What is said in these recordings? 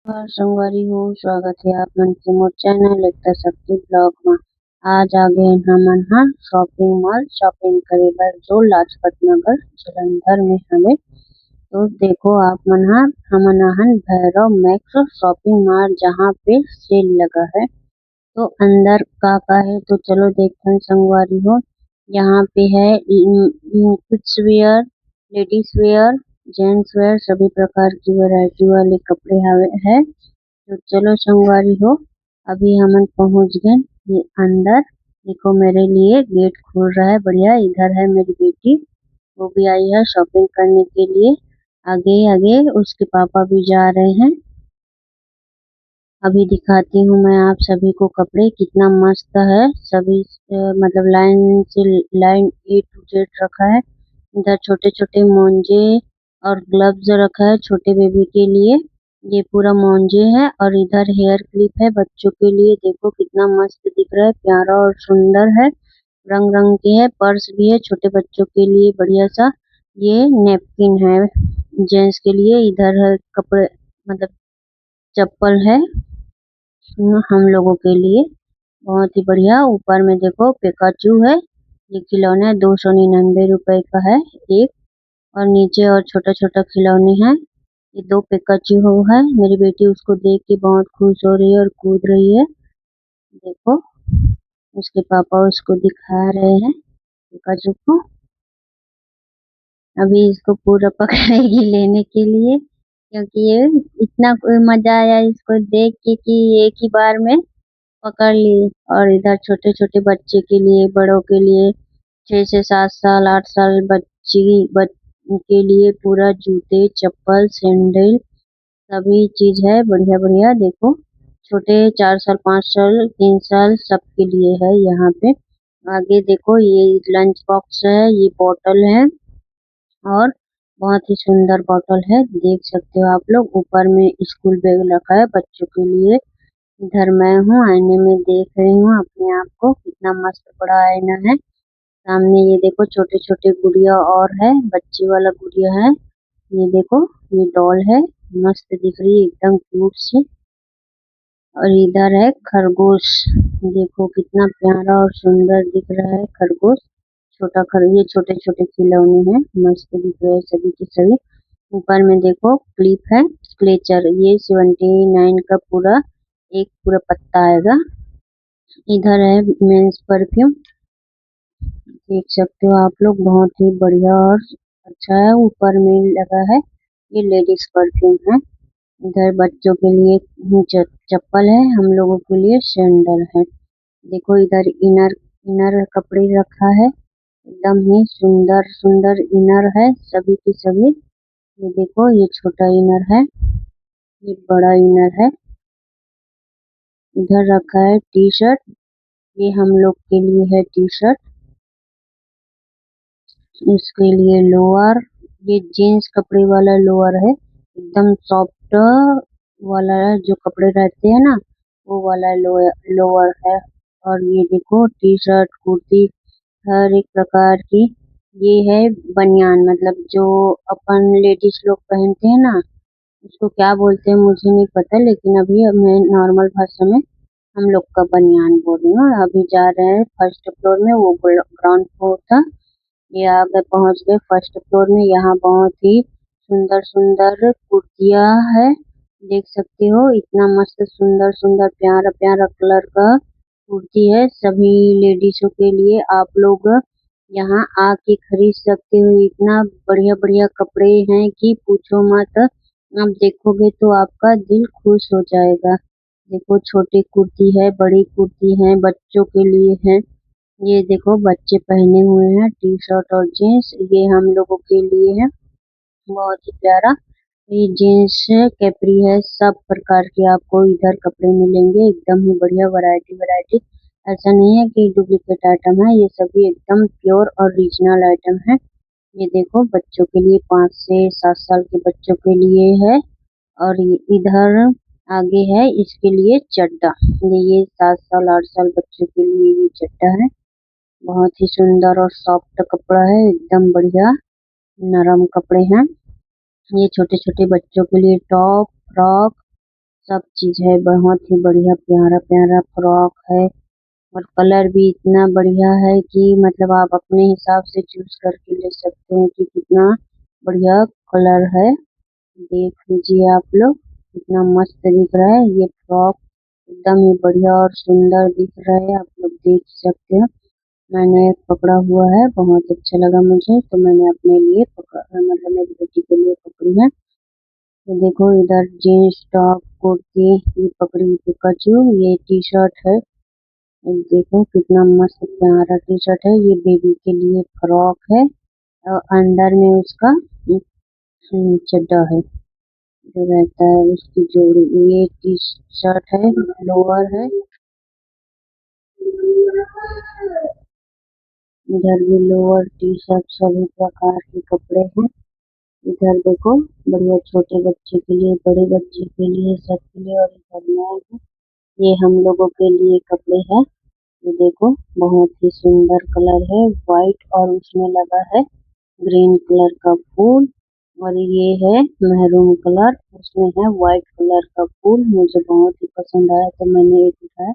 नमस्कार संगवारी हो, स्वागत है आप मन के मोर चैनल एकता शक्ति ब्लॉग में। आज आ गए हमन हा शॉपिंग मॉल शॉपिंग करे बर जो लाजपत नगर जलंधर में हवे। तो देखो आप मन हा हमन आहन भैरव मैक्स शॉपिंग मॉल जहाँ पे सेल लगा है। तो अंदर का है तो चलो देखते हैं संगवारी हो। यहाँ पे है kids where, ladies wear, gents wear सभी प्रकार की वैरायटी वाले कपड़े हवे है। तो चलो संगवारी हो अभी हमन पहुँच गए ये अंदर। देखो मेरे लिए गेट खुल रहा है बढ़िया। इधर है मेरी बेटी, वो भी आई है शॉपिंग करने के लिए। आगे आगे उसके पापा भी जा रहे हैं। अभी दिखाती हूँ मैं आप सभी को कपड़े कितना मस्त है। सभी मतलब लाइन से लाइन ए टू जेड रखा है। इधर छोटे छोटे मोजे और ग्लव्स रखा है छोटे बेबी के लिए। ये पूरा मोजे है और इधर हेयर क्लिप है बच्चों के लिए। देखो कितना मस्त दिख रहा है, प्यारा और सुंदर है। रंग रंग के है, पर्स भी है छोटे बच्चों के लिए बढ़िया सा। ये नेपकिन है जेंट्स के लिए। इधर है कपड़े मतलब चप्पल है हम लोगों के लिए बहुत ही बढ़िया। ऊपर में देखो पिकाचू है, ये खिलौना 299 रुपए का है एक। और नीचे और छोटा छोटा खिलौने हैं। ये 2 पिकाचू है। मेरी बेटी उसको देख के बहुत खुश हो रही है और कूद रही है। देखो उसके पापा उसको दिखा रहे हैं पिकाचू को। अभी इसको पूरा पकड़ेगी लेने के लिए, क्योंकि ये इतना मजा आया इसको देख के कि एक ही बार में पकड़ ली। और इधर छोटे छोटे बच्चे के लिए, बड़ों के लिए 6 से 7 साल 8 साल के लिए पूरा जूते चप्पल सैंडल सभी चीज है बढ़िया बढ़िया। देखो छोटे 4 साल 5 साल 3 साल सबके लिए है यहाँ पे। आगे देखो ये लंच बॉक्स है, ये बोतल है और बहुत ही सुंदर बोतल है देख सकते हो आप लोग। ऊपर में स्कूल बैग रखा है बच्चों के लिए। इधर मैं हूँ आईने में देख रही हूँ अपने आप को, कितना मस्त बड़ा आईना है। सामने ये देखो छोटे छोटे गुड़िया और है, बच्ची वाला गुड़िया है। ये देखो ये डॉल है, मस्त दिख रही है एकदम क्यूट सी। और इधर है खरगोश, देखो कितना प्यारा और सुंदर दिख रहा है खरगोश। ये छोटे छोटे खिलौने हैं, मस्त दिख रहे हैं सभी के सभी। ऊपर में देखो क्लिप है क्लेचर, ये 79 का पूरा एक पूरा पत्ता आएगा। इधर है मेंस परफ्यूम, देख सकते हो आप लोग बहुत ही बढ़िया और अच्छा है। ऊपर में लगा है ये लेडीज परफ्यूम है। इधर बच्चों के लिए चप्पल है, हम लोगों के लिए सैंडल है। देखो इधर इनर इनर कपड़े रखा है, एकदम ही सुंदर सुंदर इनर है सभी की सभी। ये देखो ये छोटा इनर है, ये बड़ा इनर है। इधर रखा है टी शर्ट, ये हम लोग के लिए है टी शर्ट। इसके लिए लोअर, ये जीन्स कपड़े वाला लोअर है, एकदम सॉफ्ट वाला जो कपड़े रहते हैं ना वो वाला लोअर है। और ये देखो टी शर्ट कुर्ती हर एक प्रकार की। ये है बनियान, मतलब जो अपन लेडीज लोग पहनते हैं ना, उसको क्या बोलते हैं मुझे नहीं पता, लेकिन अभी मैं नॉर्मल भाषा में हम लोग का बनियान बोल रही हूँ। अभी जा रहे हैं फर्स्ट फ्लोर में, वो ग्राउंड फ्लोर था। ये आगे पहुंच गए फर्स्ट फ्लोर में। यहाँ बहुत ही सुंदर सुंदर कुर्तियां है, देख सकते हो इतना मस्त सुंदर सुंदर प्यारा प्यारा कलर का कुर्ती है सभी लेडीजों के लिए। आप लोग यहाँ आके खरीद सकते हो, इतना बढ़िया बढ़िया कपड़े हैं कि पूछो मत। आप देखोगे तो आपका दिल खुश हो जाएगा। देखो छोटी कुर्ती है, बड़ी कुर्ती है, बच्चों के लिए है। ये देखो बच्चे पहने हुए हैं टी शर्ट और जीन्स, ये हम लोगों के लिए है बहुत ही प्यारा। ये जीन्स है, कैपरी है, सब प्रकार के आपको इधर कपड़े मिलेंगे, एकदम ही बढ़िया वैरायटी वैरायटी। ऐसा नहीं है कि डुप्लीकेट आइटम है, ये सभी एकदम प्योर और ओरिजिनल आइटम है। ये देखो बच्चों के लिए 5 से 7 साल के बच्चों के लिए है। और इधर आगे है इसके लिए चड्डा, ये 7 साल 8 साल बच्चों के लिए ये चड्डा है। बहुत ही सुंदर और सॉफ्ट कपड़ा है, एकदम बढ़िया नरम कपड़े हैं। ये छोटे छोटे बच्चों के लिए टॉप फ्रॉक सब चीज है, बहुत ही बढ़िया प्यारा प्यारा फ्रॉक है और कलर भी इतना बढ़िया है कि मतलब आप अपने हिसाब से चूज करके ले सकते हैं कि कितना बढ़िया कलर है। देख लीजिए आप लोग, कितना मस्त दिख रहा है ये फ्रॉक, एकदम ही बढ़िया और सुंदर दिख रहा है, आप लोग देख सकते हैं। मैंने पकड़ा हुआ है, बहुत अच्छा लगा मुझे, तो मैंने अपने लिए मतलब मेरी बेटी के लिए पकड़ी है। ये देखो इधर जीन्स टॉप कुर्ती ये पकड़ी पिकाचू, ये टी शर्ट है। ये देखो कितना मस्त प्यारा टी शर्ट है, ये बेबी के लिए फ्रॉक है और अंदर में उसका चड्डा है जो रहता है उसकी जोड़ी। ये टी शर्ट है, लोअर है, इधर भी लोअर टी शर्ट सभी प्रकार के कपड़े हैं। इधर देखो बढ़िया छोटे बच्चे के लिए बड़े बच्चे के लिए सबके लिए, और इधर मैं हूँ, ये हम लोगों के लिए कपड़े हैं। ये देखो बहुत ही सुंदर कलर है, व्हाइट और उसमें लगा है ग्रीन कलर का फूल, और ये है मैरून कलर, उसमें है व्हाइट कलर का फूल। मुझे बहुत ही पसंद आया तो मैंने एक उठाया।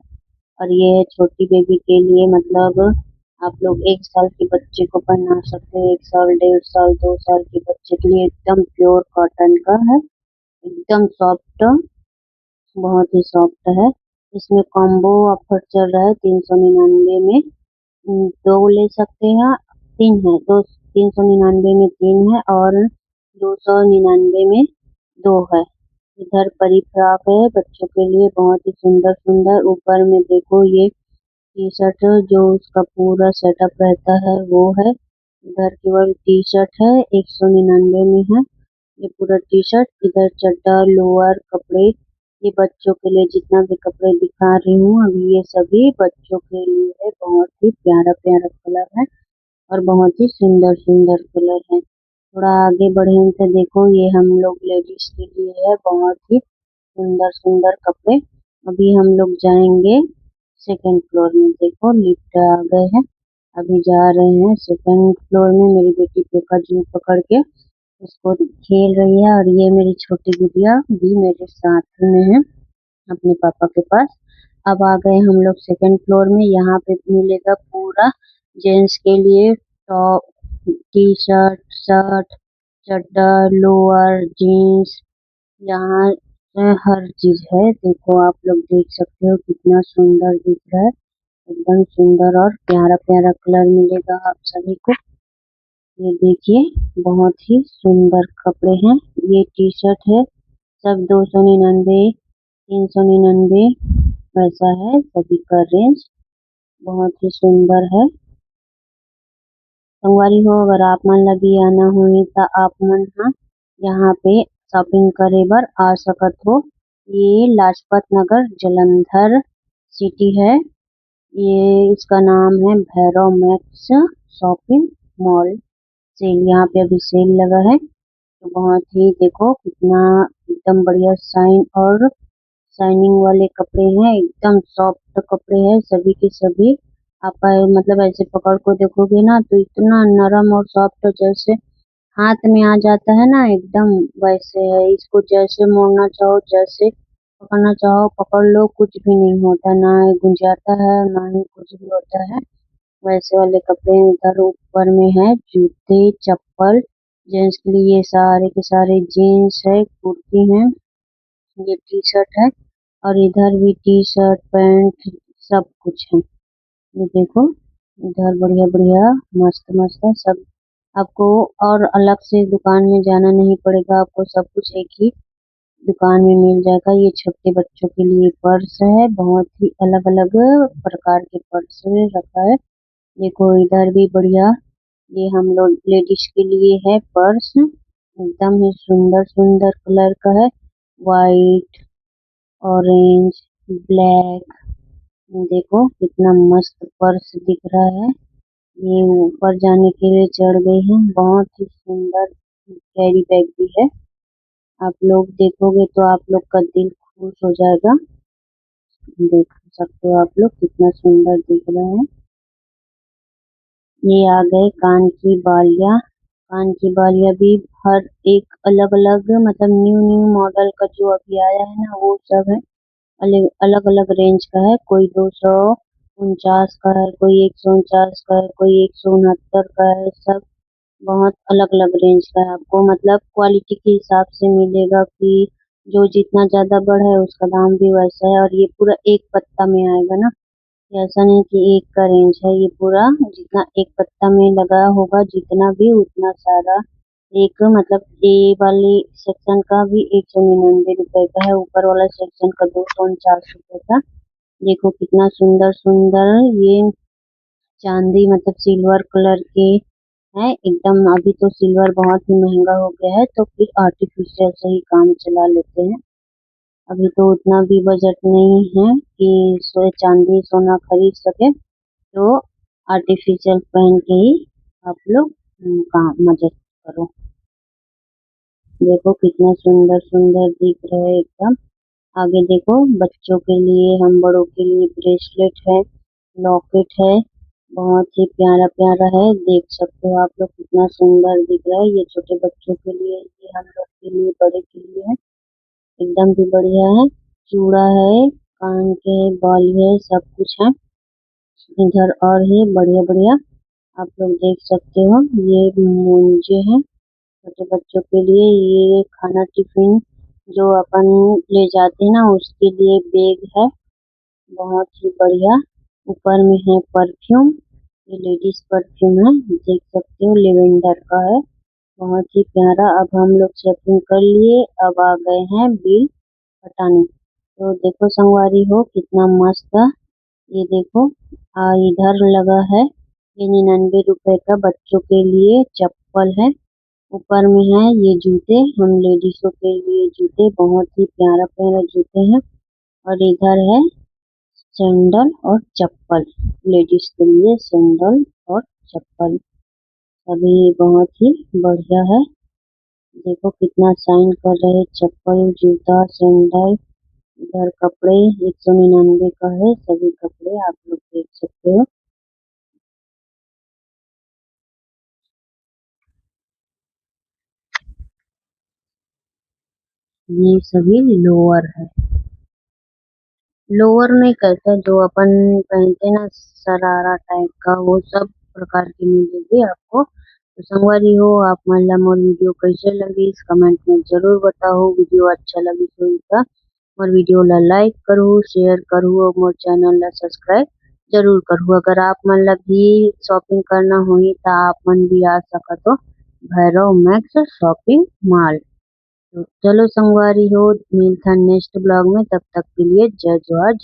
और ये है छोटी बेबी के लिए, मतलब आप लोग 1 साल के बच्चे को पहना सकते हैं, 1 साल 1.5 साल 2 साल के बच्चे के लिए, एकदम प्योर कॉटन का है, एकदम सॉफ्ट, बहुत ही सॉफ्ट है। इसमें कॉम्बो ऑफर चल रहा है 399 में, 2 ले सकते हैं, 3 है, दो 399 में 3 है और 299 में 2 है। इधर परी फ्रॉक है बच्चों के लिए, बहुत ही सुंदर सुंदर। ऊपर में देखो ये टी शर्ट जो उसका पूरा सेटअप रहता है वो है। इधर केवल टी शर्ट है, 199 में है ये पूरा टी शर्ट। इधर चड्डा लोअर कपड़े, ये बच्चों के लिए जितना भी कपड़े दिखा रही हूँ अभी ये सभी बच्चों के लिए है। बहुत ही प्यारा प्यारा कलर है और बहुत ही सुंदर सुंदर कलर है। थोड़ा आगे बढ़े तो देखो ये हम लोग लेडीज के लिए है, बहुत ही सुंदर सुंदर कपड़े। अभी हम लोग जाएंगे सेकंड फ्लोर में, देखो लिफ्ट आ गए हैं, अभी जा रहे हैं सेकंड फ्लोर में। मेरी बेटी पेका जू पकड़ के उसको खेल रही है, और ये मेरी छोटी गुड़िया भी मेरे साथ में है अपने पापा के पास। अब आ गए हम लोग सेकंड फ्लोर में, यहाँ पे मिलेगा पूरा जेंट्स के लिए टॉप टी शर्ट शर्ट चड्डा लोअर जीन्स, यहाँ हर चीज है। देखो आप लोग देख सकते हो कितना सुंदर दिख रहा है, एकदम सुंदर और प्यारा प्यारा कलर मिलेगा आप सभी को। ये देखिए बहुत ही सुंदर कपड़े हैं, ये टी शर्ट है, सब 299 399 वैसा है सभी का रेंज, बहुत ही सुंदर है। संगवारी हो अगर आप मन लगी आना होही त आप मन ह यहाँ पे शॉपिंग करे बर आ सकत हो। ये लाजपत नगर जलंधर सिटी है, ये इसका नाम है Bhairav Max shopping mall. Sale यहाँ पे अभी सेल लगा है, तो बहुत ही देखो कितना एकदम बढ़िया साइन और शाइनिंग वाले कपड़े हैं, एकदम सॉफ्ट कपड़े हैं सभी के सभी। आप मतलब ऐसे पकड़ को देखोगे ना तो इतना नरम और सॉफ्ट, जैसे हाथ में आ जाता है ना एकदम वैसे है। इसको जैसे मोड़ना चाहो जैसे पकड़ना चाहो पकड़ लो, कुछ भी नहीं होता, ना ये गुंजाता है ना ही कुछ भी होता है, वैसे वाले कपड़े हैं। इधर ऊपर में है जूते चप्पल, जेंट्स के लिए ये सारे के सारे जीन्स है कुर्ती है, ये टी शर्ट है, और इधर भी टी शर्ट पैंट सब कुछ है। ये देखो इधर बढ़िया बढ़िया मस्त मस्त है सब, आपको और अलग से दुकान में जाना नहीं पड़ेगा, आपको सब कुछ एक ही दुकान में मिल जाएगा। ये छोटे बच्चों के लिए पर्स है, बहुत ही अलग अलग प्रकार के पर्स रखा है। देखो इधर भी बढ़िया, ये हम लोग लेडीज के लिए है पर्स, एकदम ही सुंदर सुंदर कलर का है, वाइट ऑरेंज ब्लैक। देखो कितना मस्त पर्स दिख रहा है, ये ऊपर जाने के लिए चढ़ गई है, बहुत ही सुंदर कैरी बैग भी है। आप लोग देखोगे तो आप लोग का दिल खुश हो जाएगा। देख सकते हो आप लोग कितना सुंदर दिख रहा है। ये आ गए कान की बालियां, कान की बालियां भी हर एक अलग अलग मतलब न्यू न्यू मॉडल का जो अभी आया है ना वो सब है। अलग अलग अलग रेंज का है, कोई 249 का है, कोई 149 का है, कोई 169 का है। सब बहुत अलग अलग रेंज का है। आपको मतलब क्वालिटी के हिसाब से मिलेगा कि जो जितना ज्यादा बड़ा है उसका दाम भी वैसा है। और ये पूरा एक पत्ता में आएगा ना, ऐसा नहीं कि एक का रेंज है। ये पूरा जितना एक पत्ता में लगा होगा जितना भी उतना सारा एक मतलब ए वाले सेक्शन का भी 199 रुपए का है, ऊपर वाला सेक्शन का 249 रुपए का। देखो कितना सुंदर सुंदर ये चांदी मतलब सिल्वर कलर के है एकदम। अभी तो सिल्वर बहुत ही महंगा हो गया है तो फिर आर्टिफिशियल से ही काम चला लेते हैं। अभी तो उतना भी बजट नहीं है कि चांदी सोना खरीद सके, तो आर्टिफिशियल पहन के ही आप लोग काम मदद करो। देखो कितना सुंदर सुंदर दिख रहा है एकदम। आगे देखो बच्चों के लिए हम बड़ों के लिए ब्रेसलेट है, लॉकेट है। बहुत ही प्यारा प्यारा है, देख सकते हो आप लोग कितना सुंदर दिख रहा है। ये छोटे बच्चों के लिए, ये हम लोग के लिए, बड़े के लिए है। एकदम भी बढ़िया है। चूड़ा है, कान के बाल है, सब कुछ है इधर और है बढ़िया बढ़िया। आप लोग देख सकते हो ये मुंजे हैं छोटे बच्चों के लिए। ये खाना टिफिन जो अपन ले जाते हैं ना उसके लिए बैग है, बहुत ही बढ़िया। ऊपर में है परफ्यूम, ये लेडीज परफ्यूम है, देख सकते हो लेवेंडर का है। बहुत ही प्यारा। अब हम लोग शॉपिंग कर लिए, अब आ गए हैं बिल हटाने। तो देखो संगवारी हो कितना मस्त है। ये देखो इधर लगा है ये 99 रुपए का बच्चों के लिए चप्पल है। ऊपर में है ये जूते, हम लेडीजों के लिए जूते, बहुत ही प्यारा प्यारा जूते हैं। और इधर है सैंडल और चप्पल, लेडीज के लिए सैंडल और चप्पल सभी बहुत ही बढ़िया है। देखो कितना शाइन कर रहे हैं चप्पल जूता सैंडल। इधर कपड़े 199 का है, सभी कपड़े आप लोग देख सकते हो। ये सभी लोअर है, लोअर में कैसा जो अपन पहनते हैं ना शरारा टाइप का, वो सब प्रकार की मिलेगी आपको। तो संगवारी हो आप मतलब मोर वीडियो कैसे लगी इस कमेंट में जरूर बताओ। वीडियो अच्छा लगी तो इसका मोर वीडियो ला लाइक करो, शेयर करो और मोर चैनल ला सब्सक्राइब जरूर करो। अगर आप मतलब भी शॉपिंग करना होही तो आप मन भी आ सकत हो भैरव मैक्स शॉपिंग मॉल। तो चलो संगवारी हो मिलता नेक्स्ट ब्लॉग में, तब तक के लिए जय जोहार।